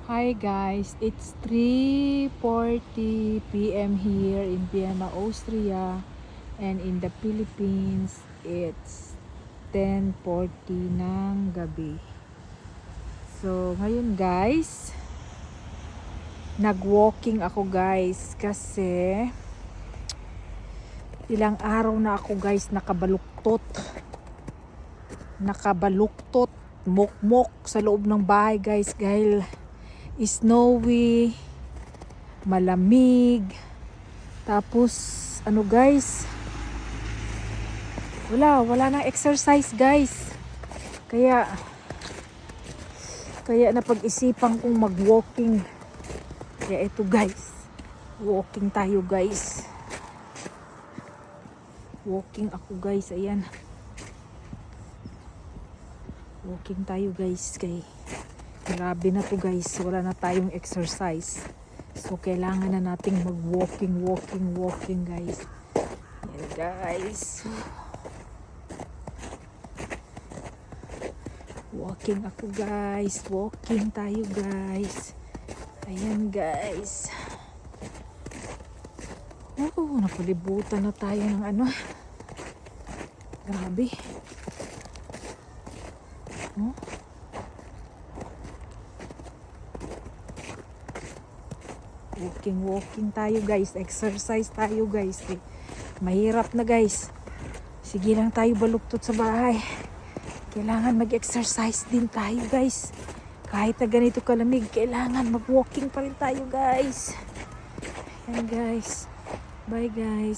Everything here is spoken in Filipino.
Hi guys, it's 3:40 p.m. here in Vienna, Austria, and in the Philippines it's 10:40 ng gabi. So ngayon guys, nag-walking ako guys kasi ilang araw na ako guys nakabaluktot mokmok sa loob ng bahay guys dahil snowy, malamig, tapos ano guys, wala nang exercise guys, kaya napag-isipan kong mag-walking. Kaya ito guys, walking tayo guys, walking ako guys, ayan, walking tayo guys, kay grabe na to guys, wala na tayong exercise, so kailangan na nating mag-walking guys. Yan guys, walking ako guys, walking tayo guys, ayan guys. Napalibutan na tayo ng ano, grabe. Walking tayo guys, exercise tayo guys, mahirap na guys, sige lang tayo baluktot sa bahay, kailangan mag-exercise din tayo guys, kahit na ganito kalamig, kailangan mag-walking pa rin tayo guys. Yan guys, bye guys.